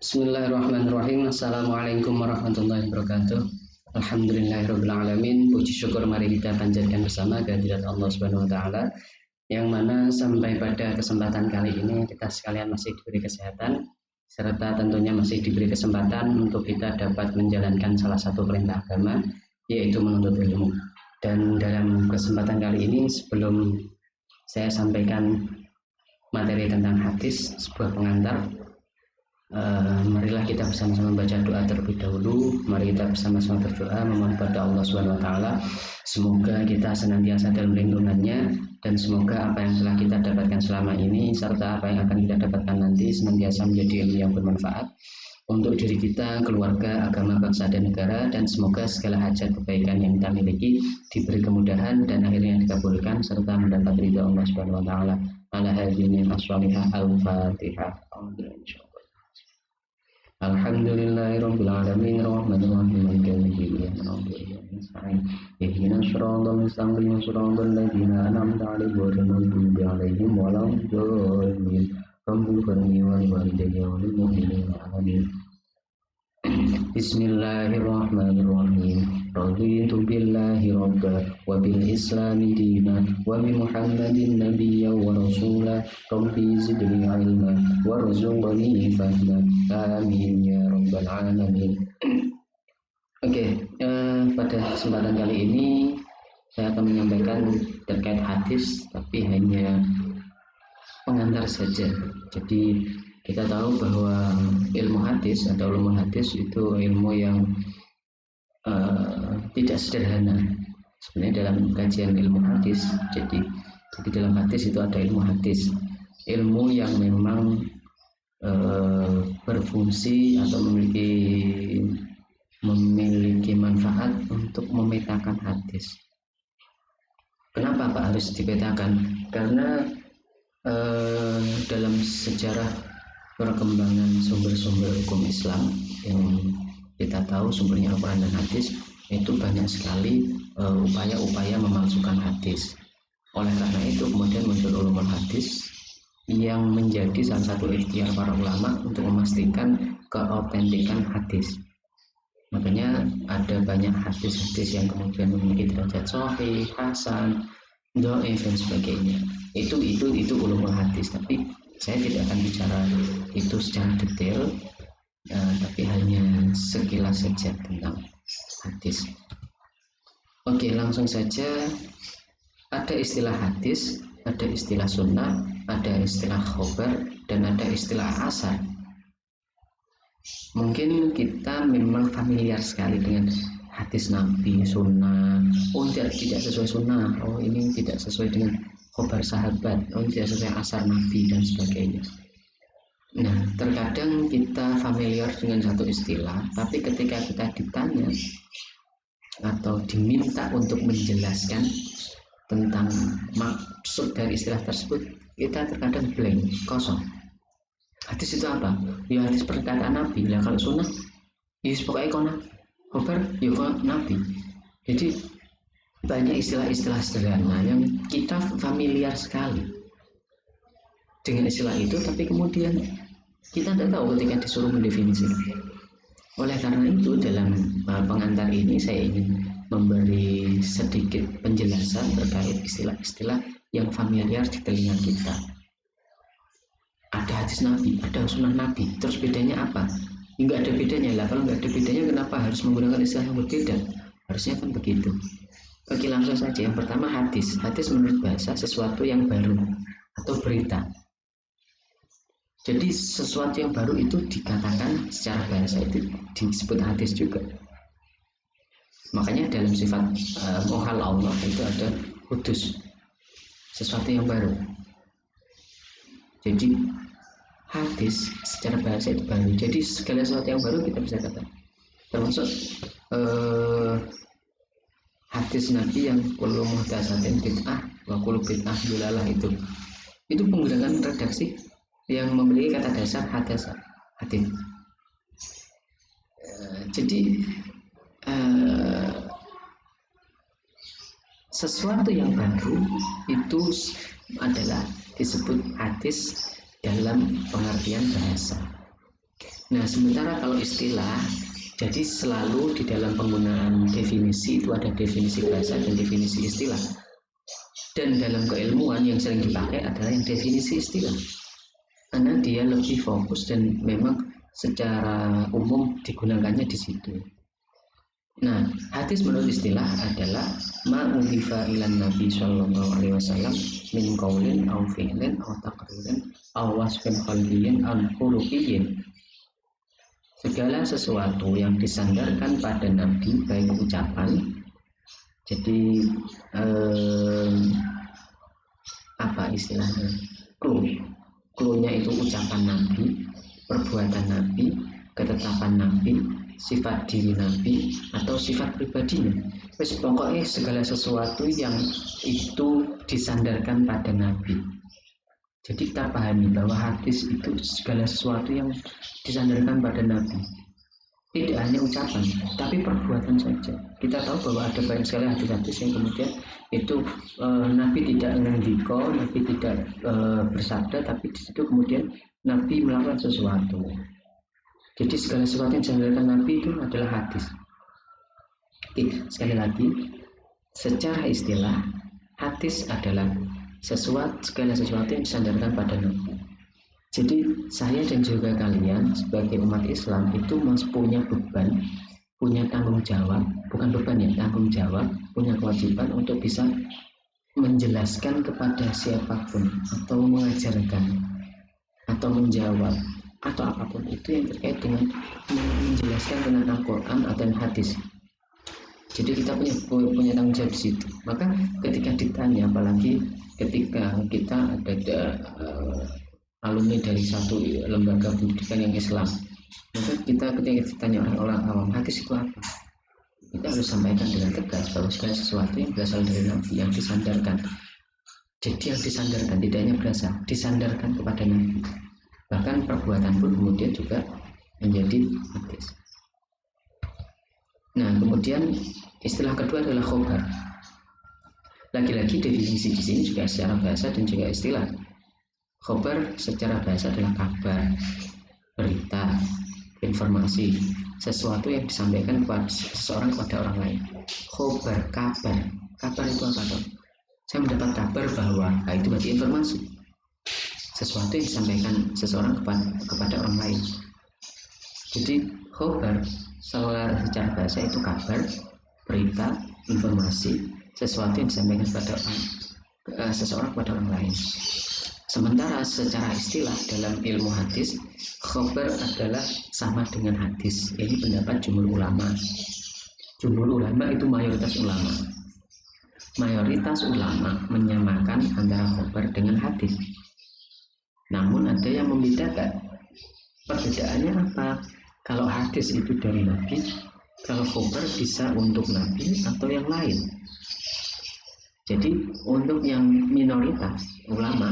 Bismillahirrahmanirrahim. Assalamualaikum warahmatullahi wabarakatuh. Alhamdulillahirrahmanirrahim. Puji syukur mari kita panjatkan bersama kehadirat Allah Subhanahu wa taala, yang mana sampai pada kesempatan kali ini kita sekalian masih diberi kesehatan, serta tentunya masih diberi kesempatan untuk kita dapat menjalankan salah satu perintah agama, yaitu menuntut ilmu. Dan dalam kesempatan kali ini, sebelum saya sampaikan materi tentang hadis, sebuah pengantar, marilah kita bersama-sama membaca doa terlebih dahulu. Mari kita bersama-sama berdoa memohon kepada Allah Subhanahu wa taala semoga kita senantiasa dalam lindungannya, dan semoga apa yang telah kita dapatkan selama ini serta apa yang akan kita dapatkan nanti senantiasa menjadi ilmu yang bermanfaat untuk diri kita, keluarga, agama, bangsa, dan negara, dan semoga segala hajat kebaikan yang kita miliki diberi kemudahan dan akhirnya dikabulkan serta mendapat ridha Allah Subhanahu wa taala. Ala hadhihi as-salihah al-fatihah. Alhamdulillahirabbil alamin arrahmanir rahim maliki yaumiddin iyyaka na'budu wa iyyaka nasta'in ihdinas siratal mustaqim siratal ladzina an'amta 'alaihim ghairil maghdubi 'alaihim waladdallin rabbil wal walidayni wal mu'minina amin. Bismillahirrahmanirrahim. Raditu billahi rabba wa bil islami dina wa bi muhammadin nabiyya wa rasula rabbi zidni ilma warzuqni fahma amin ya rabbal alamin. Pada kesempatan kali ini saya akan menyampaikan terkait hadis, tapi hanya pengantar saja. Jadi kita tahu bahwa ilmu hadis atau ulumul hadis itu ilmu yang tidak sederhana. Sebenarnya dalam kajian ilmu hadis, jadi dalam hadis itu ada ilmu hadis, ilmu yang memang berfungsi atau memiliki manfaat untuk memetakan hadis. Kenapa Pak harus dipetakan? Karena dalam sejarah perkembangan sumber-sumber hukum Islam yang kita tahu sumbernya Al-Quran dan hadis, itu banyak sekali upaya-upaya memalsukan hadis. Oleh karena itu kemudian muncul ulumul hadis yang menjadi salah satu ikhtiar para ulama untuk memastikan keautentikan hadis. Makanya ada banyak hadis-hadis yang kemudian memiliki derajat sahih, hasan, dhaif dan sebagainya. Itu ulumul hadis, tapi saya tidak akan bicara itu secara detail, tapi hanya sekilas saja tentang hadis. Oke, langsung saja. Ada istilah hadis, ada istilah sunnah, ada istilah khobar, dan ada istilah asar. Mungkin kita memang familiar sekali dengan hadis Nabi, sunnah. Oh, tidak sesuai sunnah. Oh, ini tidak sesuai dengan khobar sahabat. Oh, tidak sesuai asar Nabi dan sebagainya. Nah, terkadang kita familiar dengan satu istilah, tapi ketika kita ditanya atau diminta untuk menjelaskan tentang maksud dari istilah tersebut, kita terkadang blank, kosong. Hadis itu apa? Ya hadis perkataan Nabi. Lah kalau sunnah, ya pokoknya kona. Khobar, ya kona Nabi. Jadi banyak istilah-istilah sederhana yang kita familiar sekali dengan istilah itu, tapi kemudian kita tidak tahu ketika disuruh mendefinisikan. Oleh karena itu dalam pengantar ini saya ingin memberi sedikit penjelasan terkait istilah-istilah yang familiar di telinga kita. Ada hadis Nabi, ada sunnah Nabi, terus bedanya apa? Enggak ada bedanya lah. Kalau enggak ada bedanya, kenapa harus menggunakan istilah yang berbeda? Harusnya kan begitu. Oke, langsung saja. Yang pertama hadis. Hadis menurut bahasa sesuatu yang baru atau berita. Jadi sesuatu yang baru itu dikatakan secara bahasa itu disebut hadis juga. Makanya dalam sifat mohal Allah itu ada kudus, sesuatu yang baru. Jadi hadis secara bahasa itu baru. Jadi segala sesuatu yang baru kita bisa katakan. Termasuk hadis Nabi yang kullu muhdatsatin bid'ah wa kullu bid'ah dalalah itu penggunaan redaksi yang memiliki kata dasar hadis. Jadi sesuatu yang baru itu adalah disebut hadis dalam pengertian bahasa. Nah, sementara kalau istilah, jadi selalu di dalam penggunaan definisi itu ada definisi bahasa dan definisi istilah. Dan dalam keilmuan yang sering dipakai adalah yang definisi istilah. Karena dia lebih fokus dan memang secara umum digunakannya di situ. Nah, hadis menurut istilah adalah ma'udhifa ilan Nabi Sallallahu Alaihi Wasallam min qaulin au fi'lin au taqririn au wasfin qalbiyyin au khuluqiyyin. Segala sesuatu yang disandarkan pada Nabi, baik ucapan, jadi apa istilahnya, clue-nya itu ucapan Nabi, perbuatan Nabi, ketetapan Nabi, sifat diri Nabi atau sifat pribadinya. Terus pokoknya segala sesuatu yang itu disandarkan pada Nabi. Jadi kita pahami bahwa hadis itu segala sesuatu yang disandarkan pada Nabi. Tidak hanya ucapan, tapi perbuatan saja. Kita tahu bahwa ada banyak sekali hadis-hadis yang kemudian itu Nabi tidak ngendiko, Nabi tidak bersabda, tapi di situ kemudian Nabi melakukan sesuatu. Jadi segala sesuatu yang disandarkan Nabi itu adalah hadis. Oke, sekali lagi, secara istilah hadis adalah segala sesuatu yang disandarkan pada Nabi. Jadi saya dan juga kalian sebagai umat Islam itu punya beban, punya tanggung jawab, bukan beban ya, tanggung jawab, punya kewajiban untuk bisa menjelaskan kepada siapapun atau mengajarkan atau menjawab atau apapun itu yang terkait dengan menjelaskan tentang Al-Quran atau hadis. Jadi kita punya tanggung jawab di situ. Maka ketika ditanya, apalagi ketika kita ada alumni dari satu lembaga pendidikan yang Islam, maka kita ketika ditanya orang awam hadis itu apa, kita harus sampaikan dengan tegas bahwa segala sesuatu yang berasal dari Nabi, yang disandarkan. Jadi yang disandarkan tidak hanya berasal, disandarkan kepada Nabi. Bahkan perbuatan pun kemudian juga menjadi hadis. Nah, kemudian istilah kedua adalah khobar. Lagi-lagi definisi di sini juga secara bahasa dan juga istilah. Khobar secara bahasa adalah kabar, berita, informasi, sesuatu yang disampaikan kepada seseorang kepada orang lain. Khobar, kabar. Kabar itu apa dong? Saya mendapat kabar bahwa itu berarti informasi. Sesuatu yang disampaikan seseorang kepada orang lain. Jadi khobar secara bahasa itu kabar, berita, informasi, sesuatu yang disampaikan kepada seseorang kepada orang lain. Sementara secara istilah dalam ilmu hadis, khobar adalah sama dengan hadis. Ini pendapat jumhur ulama. Jumhur ulama itu mayoritas ulama. Mayoritas ulama menyamakan antara khobar dengan hadis. Namun ada yang membedakan. Perbedaannya apa? Kalau hadis itu dari Nabi, kalau khobar bisa untuk Nabi atau yang lain. Jadi untuk yang minoritas ulama,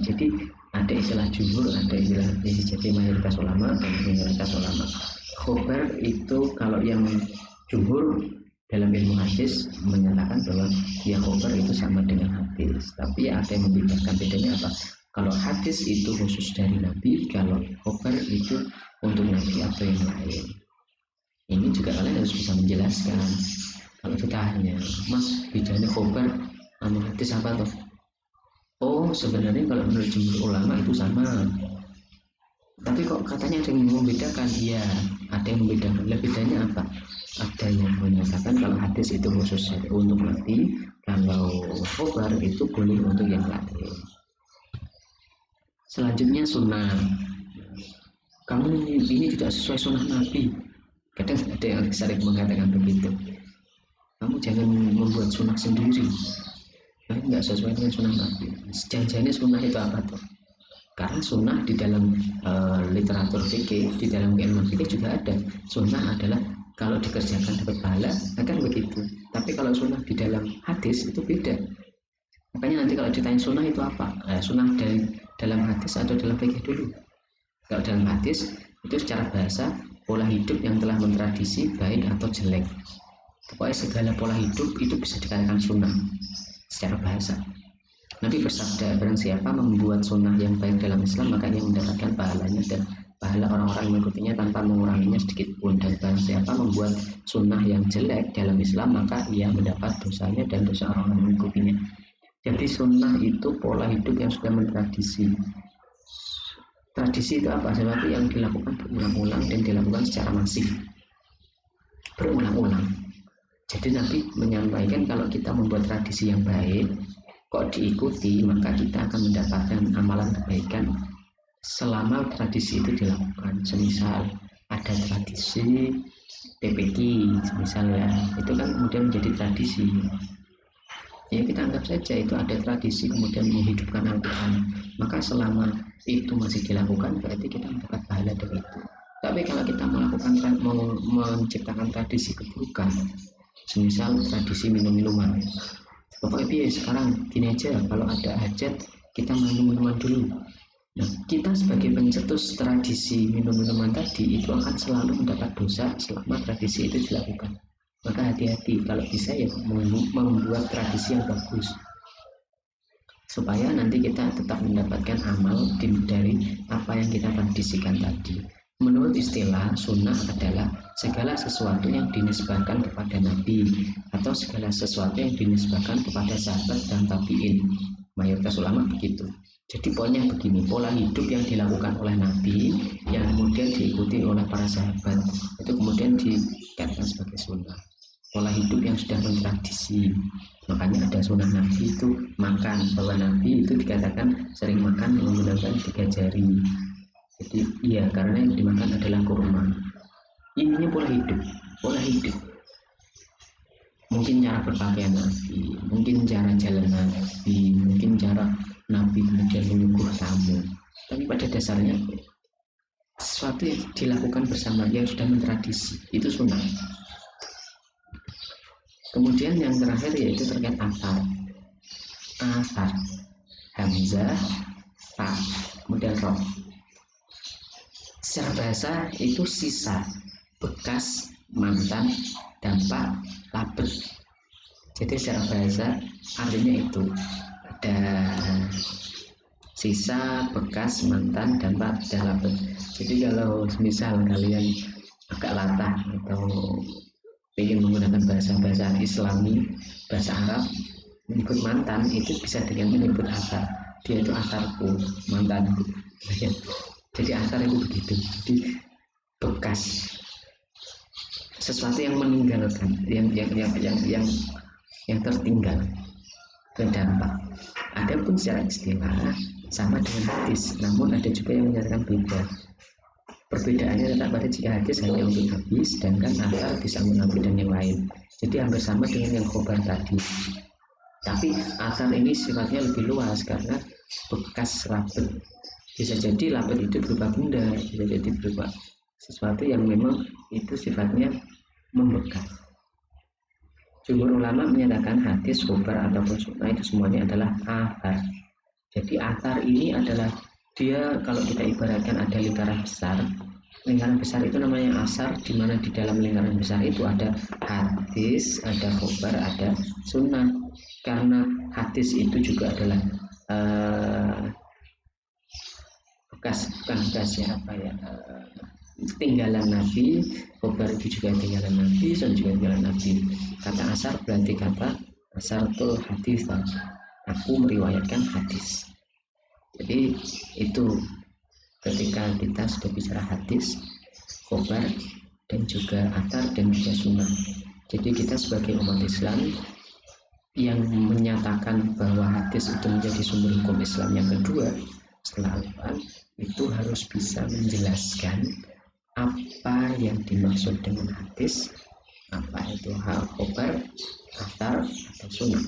jadi ada istilah jumhur, ada istilah jadi mayoritas ulama dan minoritas ulama. Khobar itu kalau yang jumhur dalam ilmu hadis menyatakan bahwa ya khobar itu sama dengan hadis. Tapi ada yang membedakan, bedanya apa? Kalau hadis itu khusus dari Nabi, kalau khobar itu untuk Nabi atau yang lain. Ini juga kalian harus bisa menjelaskan. Kalau ditanya, Mas, bedanya khobar sama hadis apa tuh? Oh, sebenarnya kalau menurut jumhur ulama itu sama. Tapi kok katanya ada yang membedakan? Iya, ada yang membedakan. Bedanya apa? Ada yang menyatakan kalau hadis itu khusus untuk Nabi, kalau khobar itu boleh untuk yang lain. Selanjutnya sunnah. Kamu ini tidak sesuai sunnah Nabi. Kadang ada yang sering mengatakan begitu. Kamu jangan membuat sunnah sendiri. Ini nggak sesuai dengan sunnah Nabi. Jangan-jangan sunnah itu apa tuh? Karena sunnah di dalam literatur fikih, di dalam ilmu fikih juga ada. Sunnah adalah kalau dikerjakan dapat pahala, akan begitu. Tapi kalau sunnah di dalam hadis itu beda. Makanya nanti kalau ditanya sunnah itu apa? Sunnah dari dalam hadis atau dalam fikih dulu. Kalau dalam hadis itu secara bahasa pola hidup yang telah mentradisi baik atau jelek. Pokoknya segala pola hidup itu bisa dikatakan sunnah secara bahasa. Nabi bersabda, barang siapa membuat sunnah yang baik dalam Islam, maka ia mendapatkan pahalanya dan pahala orang-orang yang mengikutinya tanpa menguranginya sedikit pun. Dan barang siapa membuat sunnah yang jelek dalam Islam, maka ia mendapat dosanya dan dosa orang yang mengikutinya. Jadi sunnah itu pola hidup yang sudah mentradisi. Tradisi itu apa? Sesuatu yang dilakukan berulang-ulang dan dilakukan secara masif, berulang-ulang. Jadi Nabi menyampaikan kalau kita membuat tradisi yang baik, kok diikuti, maka kita akan mendapatkan amalan kebaikan selama tradisi itu dilakukan. Semisal ada tradisi PPQ misalnya, itu kan kemudian menjadi tradisi. Ya kita anggap saja itu ada tradisi kemudian menghidupkan Al-Quran, maka selama itu masih dilakukan berarti kita mendapat pahala dari itu. Tapi kalau kita menciptakan tradisi keburukan, semisal tradisi minum-minuman, pokoknya sekarang gini aja, kalau ada hajat kita minum-minuman dulu. Nah, kita sebagai pencetus tradisi minum-minuman tadi itu akan selalu mendapat dosa selama tradisi itu dilakukan. Maka hati-hati, kalau bisa ya membuat tradisi yang bagus supaya nanti kita tetap mendapatkan amal dari apa yang kita tradisikan tadi. Menurut istilah, sunnah adalah segala sesuatu yang dinisbahkan kepada Nabi atau segala sesuatu yang dinisbahkan kepada sahabat dan tabi'in. Mayoritas ulama begitu. Jadi poinnya begini, pola hidup yang dilakukan oleh Nabi yang kemudian diikuti oleh para sahabat itu kemudian dikatakan sebagai sunnah. Pola hidup yang sudah mentradisi. Makanya ada sunnah Nabi itu makan, bahwa Nabi itu dikatakan sering makan menggunakan 3 jari. Jadi iya, karena yang dimakan adalah kurma. Ini pola hidup. Mungkin cara berpakaian Nabi, mungkin cara jalan Nabi, mungkin cara Nabi kemudian menyuguh tamu. Tapi pada dasarnya sesuatu yang dilakukan bersama yang sudah mentradisi itu sunnah. Kemudian yang terakhir yaitu terkait asar, hamzah, ta, kemudian roh. Secara bahasa itu sisa, bekas, mantan, dampak, labet. Jadi secara bahasa artinya itu ada sisa, bekas, mantan, dampak, dan labet. Jadi kalau misal kalian agak latah atau ingin menggunakan bahasa Islami, bahasa Arab, menyebut mantan itu bisa dengan menyebut asar. Dia itu asarku, mantanku. Jadi asar itu begitu. Jadi bekas, sesuatu yang meninggalkan, yang tertinggal, dan dampak. Adapun secara istilah sama dengan hadis, namun ada juga yang menyatakan beda. Perbedaannya tetap pada jika hadis hanya untuk Nabi, sedangkan asar bisa Nabi dan yang lain. Jadi hampir sama dengan yang khobar tadi. Tapi asar ini sifatnya lebih luas karena bekas labet. Bisa jadi labet itu berupa benda, bisa jadi berupa sesuatu yang memang itu sifatnya membekas. Jumhur ulama menyatakan hadis, khobar ataupun sunnah itu semuanya adalah asar. Jadi asar ini adalah dia, kalau kita ibaratkan ada lingkaran besar itu namanya asar, di mana di dalam lingkaran besar itu ada hadis, ada khobar, ada sunnah. Karena hadis itu juga adalah tinggalan Nabi, khobar itu juga tinggalan Nabi, dan juga tinggalan Nabi. Kata asar berarti kata asartul hadis, aku meriwayatkan hadis. Jadi itu ketika kita sudah bicara hadis, khobar, dan juga athar dan juga sunnah. Jadi kita sebagai umat Islam yang menyatakan bahwa hadis itu menjadi sumber hukum Islam yang kedua setelah Al-Quran, itu harus bisa menjelaskan apa yang dimaksud dengan hadis, apa itu hal khobar, athar, atau sunnah.